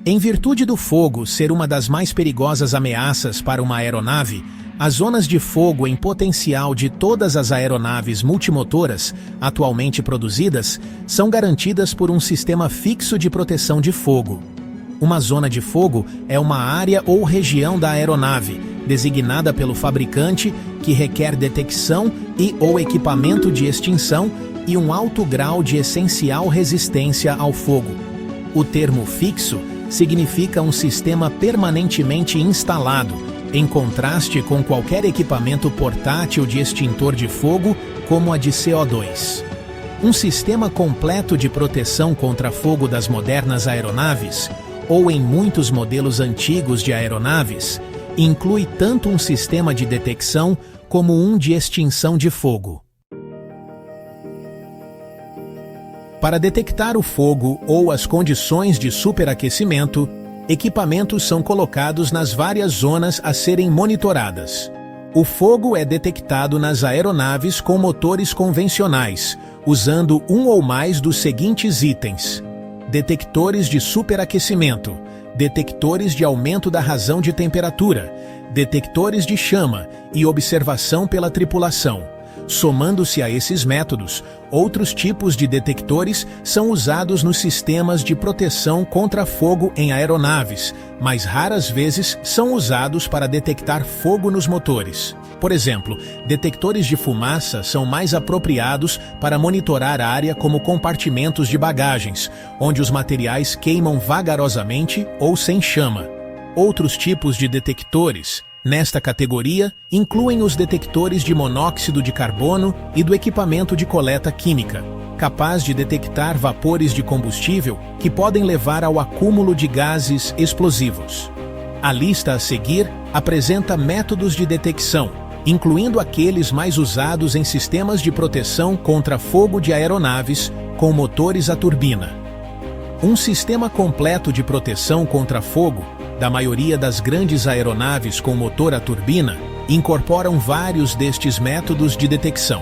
Em virtude do fogo ser uma das mais perigosas ameaças para uma aeronave, as zonas de fogo em potencial de todas as aeronaves multimotoras atualmente produzidas são garantidas por um sistema fixo de proteção de fogo. Uma zona de fogo é uma área ou região da aeronave, designada pelo fabricante, que requer detecção e/ou equipamento de extinção e um alto grau de essencial resistência ao fogo. O termo fixo significa um sistema permanentemente instalado, em contraste com qualquer equipamento portátil de extintor de fogo, como a de CO2. Um sistema completo de proteção contra fogo das modernas aeronaves, ou em muitos modelos antigos de aeronaves, inclui tanto um sistema de detecção como um de extinção de fogo. Para detectar o fogo ou as condições de superaquecimento, equipamentos são colocados nas várias zonas a serem monitoradas. O fogo é detectado nas aeronaves com motores convencionais, usando um ou mais dos seguintes itens: detectores de superaquecimento, detectores de aumento da razão de temperatura, detectores de chama e observação pela tripulação. Somando-se a esses métodos, outros tipos de detectores são usados nos sistemas de proteção contra fogo em aeronaves, mas raras vezes são usados para detectar fogo nos motores. Por exemplo, detectores de fumaça são mais apropriados para monitorar a área como compartimentos de bagagens, onde os materiais queimam vagarosamente ou sem chama. Outros tipos de detectores, nesta categoria, incluem os detectores de monóxido de carbono e do equipamento de coleta química, capaz de detectar vapores de combustível que podem levar ao acúmulo de gases explosivos. A lista a seguir apresenta métodos de detecção, incluindo aqueles mais usados em sistemas de proteção contra fogo de aeronaves com motores a turbina. Um sistema completo de proteção contra fogo da maioria das grandes aeronaves com motor a turbina incorporam vários destes métodos de detecção: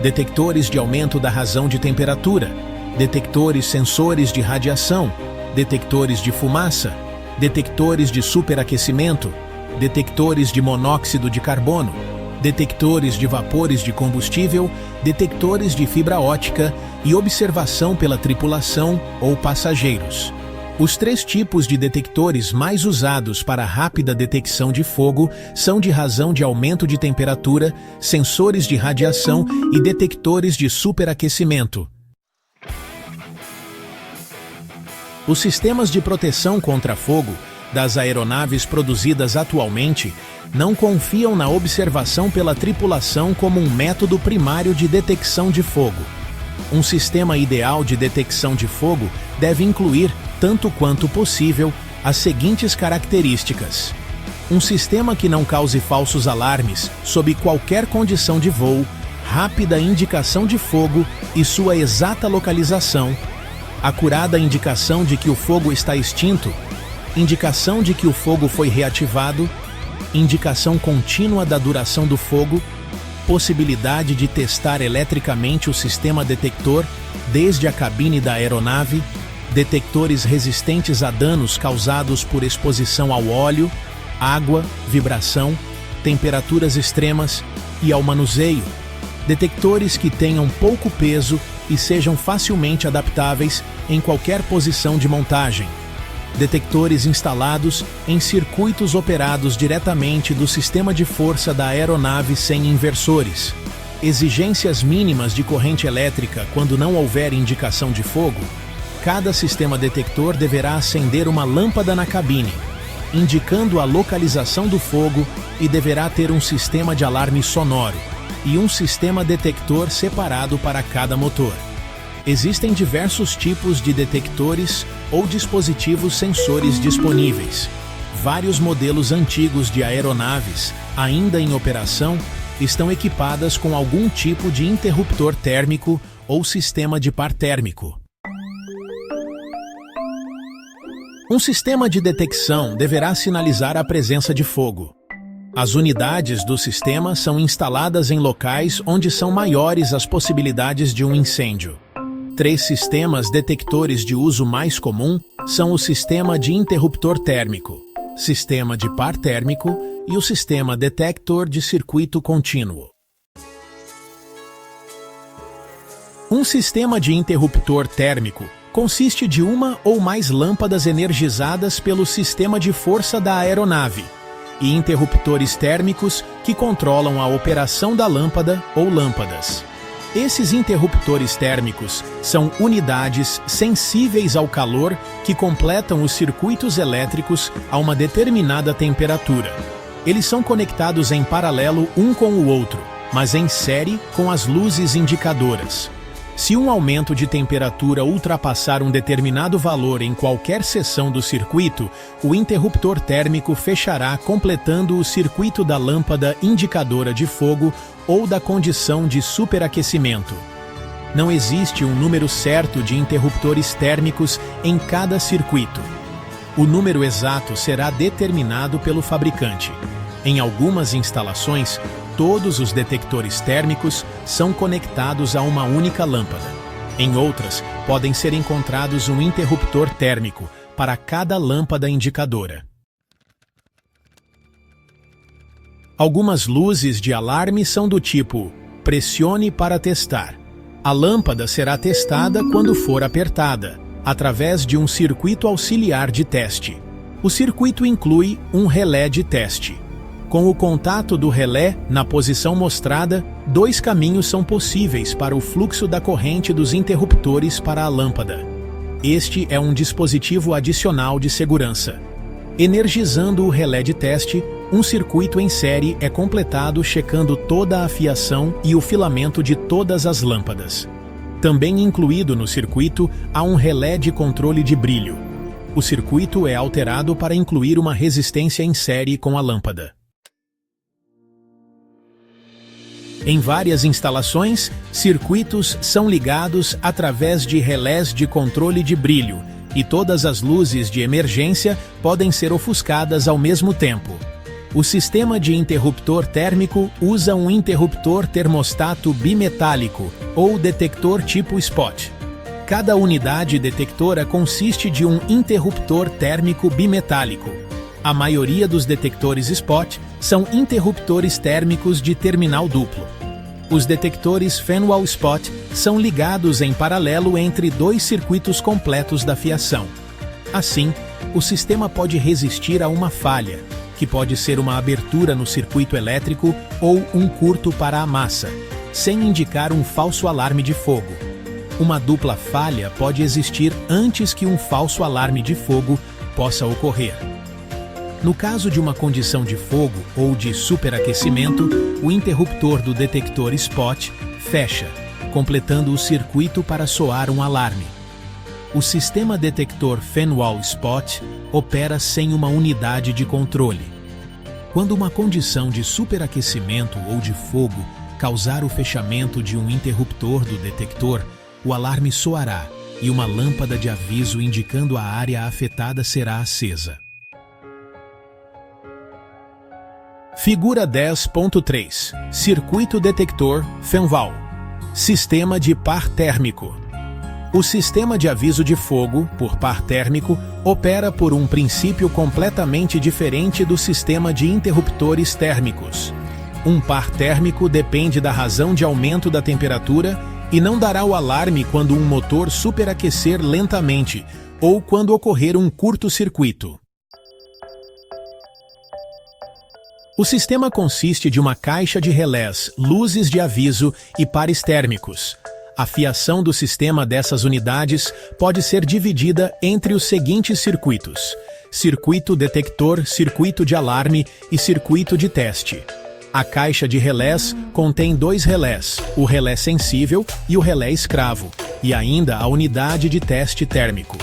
detectores de aumento da razão de temperatura, detectores sensores de radiação, detectores de fumaça, detectores de superaquecimento, detectores de monóxido de carbono, detectores de vapores de combustível, detectores de fibra óptica e observação pela tripulação ou passageiros. Os 3 tipos de detectores mais usados para rápida detecção de fogo são de razão de aumento de temperatura, sensores de radiação e detectores de superaquecimento. Os sistemas de proteção contra fogo das aeronaves produzidas atualmente não confiam na observação pela tripulação como um método primário de detecção de fogo. Um sistema ideal de detecção de fogo deve incluir, tanto quanto possível, as seguintes características: um sistema que não cause falsos alarmes sob qualquer condição de voo, rápida indicação de fogo e sua exata localização, acurada indicação de que o fogo está extinto, indicação de que o fogo foi reativado, indicação contínua da duração do fogo, possibilidade de testar eletricamente o sistema detector desde a cabine da aeronave, detectores resistentes a danos causados por exposição ao óleo, água, vibração, temperaturas extremas e ao manuseio, detectores que tenham pouco peso e sejam facilmente adaptáveis em qualquer posição de montagem, detectores instalados em circuitos operados diretamente do sistema de força da aeronave sem inversores, exigências mínimas de corrente elétrica quando não houver indicação de fogo. Cada sistema detector deverá acender uma lâmpada na cabine, indicando a localização do fogo, e deverá ter um sistema de alarme sonoro e um sistema detector separado para cada motor. Existem diversos tipos de detectores ou dispositivos sensores disponíveis. Vários modelos antigos de aeronaves, ainda em operação, estão equipadas com algum tipo de interruptor térmico ou sistema de par térmico. Um sistema de detecção deverá sinalizar a presença de fogo. As unidades do sistema são instaladas em locais onde são maiores as possibilidades de um incêndio. 3 sistemas detectores de uso mais comum são o sistema de interruptor térmico, sistema de par térmico e o sistema detector de circuito contínuo. Um sistema de interruptor térmico consiste de uma ou mais lâmpadas energizadas pelo sistema de força da aeronave e interruptores térmicos que controlam a operação da lâmpada ou lâmpadas. Esses interruptores térmicos são unidades sensíveis ao calor que completam os circuitos elétricos a uma determinada temperatura. Eles são conectados em paralelo um com o outro, mas em série com as luzes indicadoras. Se um aumento de temperatura ultrapassar um determinado valor em qualquer seção do circuito, o interruptor térmico fechará completando o circuito da lâmpada indicadora de fogo ou da condição de superaquecimento. Não existe um número certo de interruptores térmicos em cada circuito. O número exato será determinado pelo fabricante. Em algumas instalações, todos os detectores térmicos são conectados a uma única lâmpada. Em outras, podem ser encontrados um interruptor térmico para cada lâmpada indicadora. Algumas luzes de alarme são do tipo pressione para testar. A lâmpada será testada quando for apertada, através de um circuito auxiliar de teste. O circuito inclui um relé de teste. Com o contato do relé na posição mostrada, dois caminhos são possíveis para o fluxo da corrente dos interruptores para a lâmpada. Este é um dispositivo adicional de segurança. Energizando o relé de teste, um circuito em série é completado checando toda a fiação e o filamento de todas as lâmpadas. Também incluído no circuito há um relé de controle de brilho. O circuito é alterado para incluir uma resistência em série com a lâmpada. Em várias instalações, circuitos são ligados através de relés de controle de brilho e todas as luzes de emergência podem ser ofuscadas ao mesmo tempo. O sistema de interruptor térmico usa um interruptor termostato bimetálico ou detector tipo spot. Cada unidade detectora consiste de um interruptor térmico bimetálico. A maioria dos detectores spot são interruptores térmicos de terminal duplo. Os detectores Fenwal Spot são ligados em paralelo entre dois circuitos completos da fiação. Assim, o sistema pode resistir a uma falha, que pode ser uma abertura no circuito elétrico ou um curto para a massa, sem indicar um falso alarme de fogo. Uma dupla falha pode existir antes que um falso alarme de fogo possa ocorrer. No caso de uma condição de fogo ou de superaquecimento, o interruptor do detector spot fecha, completando o circuito para soar um alarme. O sistema detector Fenwal Spot opera sem uma unidade de controle. Quando uma condição de superaquecimento ou de fogo causar o fechamento de um interruptor do detector, o alarme soará e uma lâmpada de aviso indicando a área afetada será acesa. Figura 10.3 Circuito detector Fenwal. Sistema de par térmico. O sistema de aviso de fogo, por par térmico, opera por um princípio completamente diferente do sistema de interruptores térmicos. Um par térmico depende da razão de aumento da temperatura e não dará o alarme quando um motor superaquecer lentamente ou quando ocorrer um curto-circuito. O sistema consiste de uma caixa de relés, luzes de aviso e pares térmicos. A fiação do sistema dessas unidades pode ser dividida entre os seguintes circuitos: circuito detector, circuito de alarme e circuito de teste. A caixa de relés contém dois relés, o relé sensível e o relé escravo, e ainda a unidade de teste térmico.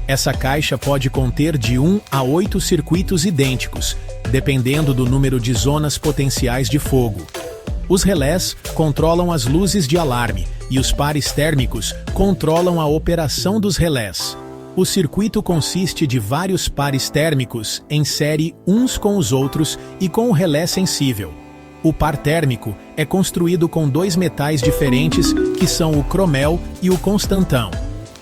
Essa caixa pode conter de 1 a 8 circuitos idênticos, dependendo do número de zonas potenciais de fogo. Os relés controlam as luzes de alarme e os pares térmicos controlam a operação dos relés. O circuito consiste de vários pares térmicos em série uns com os outros e com o relé sensível. O par térmico é construído com dois metais diferentes que são o cromel e o constantão.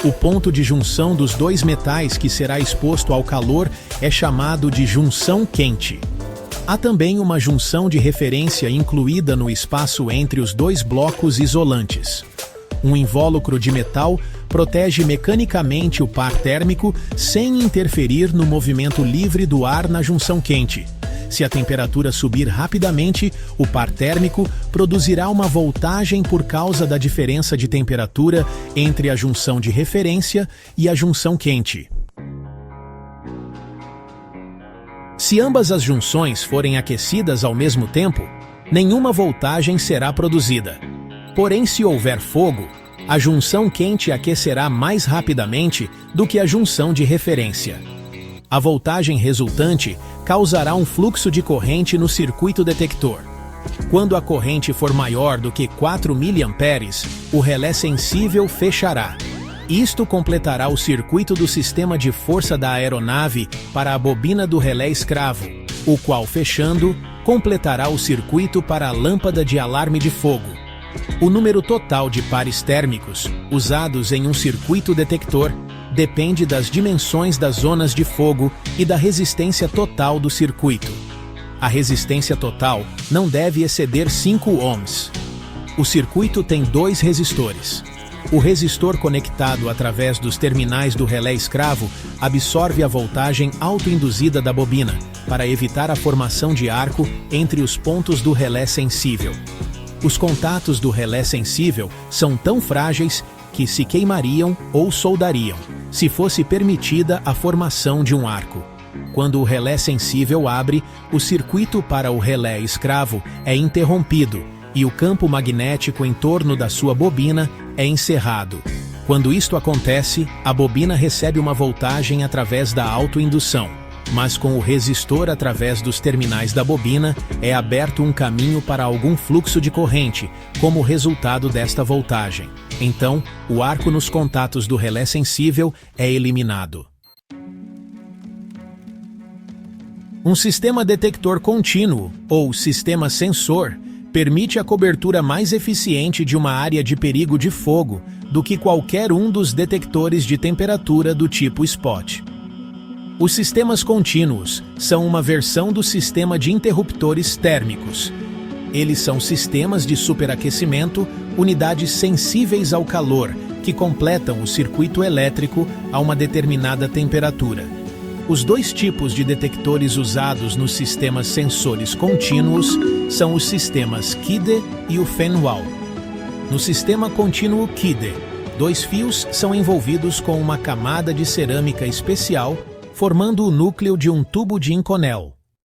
O ponto de junção dos dois metais que será exposto ao calor é chamado de junção quente. Há também uma junção de referência incluída no espaço entre os dois blocos isolantes. Um invólucro de metal protege mecanicamente o par térmico sem interferir no movimento livre do ar na junção quente. Se a temperatura subir rapidamente, o par térmico produzirá uma voltagem por causa da diferença de temperatura entre a junção de referência e a junção quente. Se ambas as junções forem aquecidas ao mesmo tempo, nenhuma voltagem será produzida. Porém, se houver fogo, a junção quente aquecerá mais rapidamente do que a junção de referência. A voltagem resultante causará um fluxo de corrente no circuito detector. Quando a corrente for maior do que 4 mA, o relé sensível fechará. Isto completará o circuito do sistema de força da aeronave para a bobina do relé escravo, o qual, fechando, completará o circuito para a lâmpada de alarme de fogo. O número total de pares térmicos usados em um circuito detector depende das dimensões das zonas de fogo e da resistência total do circuito. A resistência total não deve exceder 5 ohms. O circuito tem 2 resistores. O resistor conectado através dos terminais do relé escravo absorve a voltagem autoinduzida da bobina, para evitar a formação de arco entre os pontos do relé sensível. Os contatos do relé sensível são tão frágeis que se queimariam ou soldariam, se fosse permitida a formação de um arco. Quando o relé sensível abre, o circuito para o relé escravo é interrompido e o campo magnético em torno da sua bobina é encerrado. Quando isto acontece, a bobina recebe uma voltagem através da autoindução, mas com o resistor através dos terminais da bobina é aberto um caminho para algum fluxo de corrente, como resultado desta voltagem. Então, o arco nos contatos do relé sensível é eliminado. Um sistema detector contínuo, ou sistema sensor, permite a cobertura mais eficiente de uma área de perigo de fogo do que qualquer um dos detectores de temperatura do tipo SPOT. Os sistemas contínuos são uma versão do sistema de interruptores térmicos. Eles são sistemas de superaquecimento, unidades sensíveis ao calor, que completam o circuito elétrico a uma determinada temperatura. Os 2 tipos de detectores usados nos sistemas sensores contínuos são os sistemas KIDE e o Fenwal. No sistema contínuo KIDE, 2 fios são envolvidos com uma camada de cerâmica especial, formando o núcleo de um tubo de Inconel.